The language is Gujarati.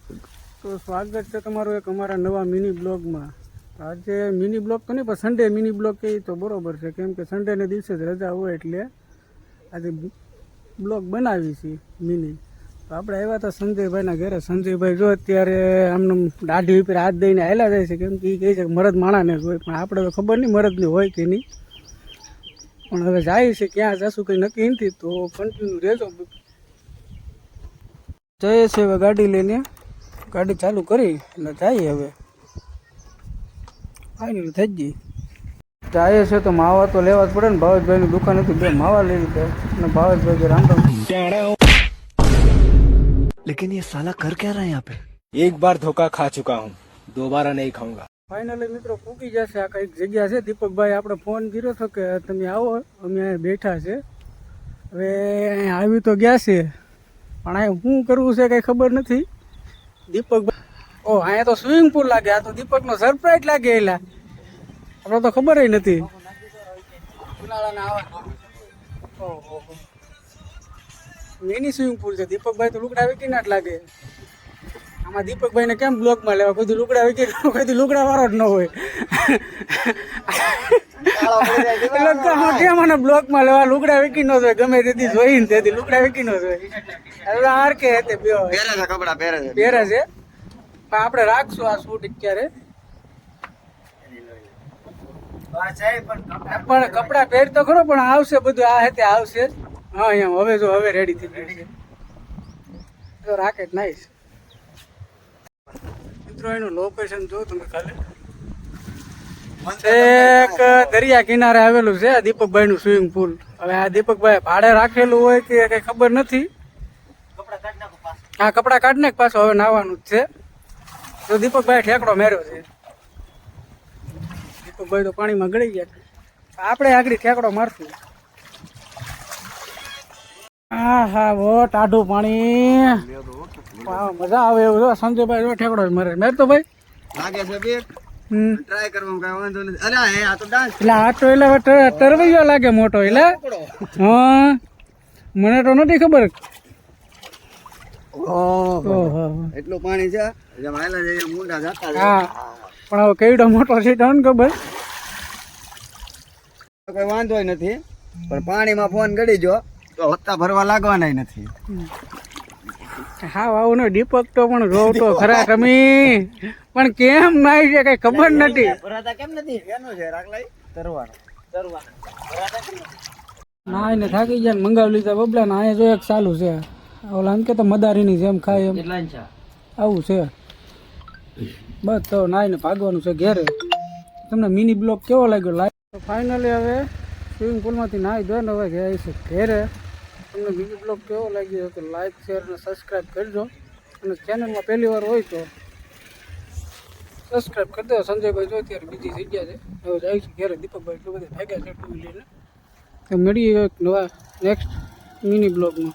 તો સ્વાગત છે તમારું એક અમારા નવા મિની બ્લોગમાં. આજે મિની બ્લોગ તો નહીં પણ સન્ડે મિની બ્લોગ કહે તો બરાબર છે, કેમ કે સન્ડેને દિવસે જ રજા હોય એટલે આજે બ્લોગ બનાવી છે મિની. તો આપણે આવ્યા હતા સંજયભાઈના ઘરે. સંજયભાઈ જો અત્યારે આમને દાઢી ઉપર હાથ દઈને હાલ્યા જાય છે, કેમ કે એ કહે છે કે મરદ માણાને જ હોય, પણ આપણે તો ખબર નહીં મરદની હોય કે નહીં. પણ હવે જાય છે, ક્યાં જશું કંઈ નક્કી નથી, તો કન્ટિન્યુ રહેજો. જઈએ છે હવે ગાડી લઈને, ગાડી ચાલુ કરી અને જઈએ હવે. ફાઇનલ થઈ ગઈ. જાય છે તો માવા તો લેવા જ પડે ને. ભાવેશભાઈની દુકાન હતી, 2 માવા લઈ લીધા અને ભાવેશભાઈ કે રામ રામ. लेकिन ये साला कर क्या रहा है यहाँ पे? एक बार धोखा खा चुका हूँ, दोबारा नहीं खाऊंगा. ફાઇનલી મિત્રો પૂકી જશે. આ કઈક જગ્યા છે. દીપકભાઈ આપણે ફોન કર્યો હતો કે તમે આવો, અમે અહીંયા બેઠા છે. હવે અહીંયા આવી તો ગયા છે, પણ અહીંયા શું કરવું છે કંઈ ખબર નથી. દીપકભાઈ ઓ અહીંયા તો સ્વિમિંગ પુલ લાગે. આ તો દીપકનો સરપ્રાઈઝ લાગે. એલા આપણે તો ખબર નથી. ઉનાળાના આવા ઓહો મિની સ્વિમિંગ પુલ છે. દીપકભાઈ તો લુગડા વેકીને જ લાગે. આમાં દીપકભાઈને કેમ બ્લોકમાં લેવા? કોઈ લુગડા વેકી, કોઈ લુગડા વાળો જ ન હોય. કેમ મને બ્લોકમાં લેવા? લુગડા વેકી ન જોઈએ, ગમે તેથી જોઈને તેથી લુગડા વેકી ન જોઈએ. હાર કે કપડા પહેરે છે, પણ આપણે રાખશું આ શૂટ અત્યારે. પણ કપડા પહેર તો ખરો, પણ આવશે બધું. આ હેતે આવશે. હા એમ હવે જો હવે રેડી થઈ ગયું છે. તો રાકેટ નાઈસ. મિત્રો એનું લોકેશન જો તમે ખાલી એક દરિયા કિનારે આવેલું છે દીપકભાઈ નું સ્વિમિંગ પુલ. હવે આ દીપકભાઈ ભાડે રાખેલું હોય કે કઈ ખબર નથી. હા કપડા કાઢ ને પાછો હવે નાવાનું જ છે. તો દીપકભાઈ ઠેકડો મેર્યો છે. દીપકભાઈ તો પાણીમાં ગળી ગયા. આપણે આગળ ઠેકડો મારશું. હા હા બહુ ટાઢું પાણી. મજા આવે એવું. સંજયભાઈ જો ઠેકડો મરે. મેર તો ભાઈ લાગે છે બે ટ્રાય કરવામાં કઈ વાંધો નથી. અરે આ તો ડાન્સ. એટલે આ તો એટલે ટરવૈયો લાગે મોટો. એટલે હા મને તો નથી ખબર. એટલું પાણી છે. હા પણ હવે કેવડો મોટો છે તો ખબર. કોઈ વાંધો નથી, પણ પાણીમાં ફોન ગળી જો તો હત્તા ભરવા લાગવાના નથી. હા આવું ને દીપક તો પણ જોવ તો ખરા તમે, પણ કેમ નાય છે કઈ ખબર નથી. કેમ નથી એનું છે રાખલાઈ તરવાનો નાય ને થાકી ગયા ને મંગાવી લીધા બબલા ને. અહીંયા જો એક ચાલુ છે. ઓલા એમ કે તો મદારીની જેમ ખાય એમ આવું છે. બસ તો નાય ને ભાગવાનું છે ઘેરે. તમને મિની બ્લોગ કેવો લાગ્યો? લાઈક ફાઇનલી હવે સ્વિમિંગ પુલમાંથી નાહી ધોઈને હવે ગયા છે ઘેરે. તમને મિની બ્લોગ કેવો લાગ્યો તો લાઈક શેર અને સબસ્ક્રાઈબ કરજો. અને ચેનલમાં પહેલી વાર હોય તો સબસ્ક્રાઈબ કરી દો. સંજયભાઈ જો અત્યારે બીજી જગ્યા છે. હવે જાય છે ઘેરે. દીપકભાઈ એટલું બધા ભેગા છે ટુ વ્હીલર. તો મળીએ એક નવા નેક્સ્ટ મિની બ્લોગમાં.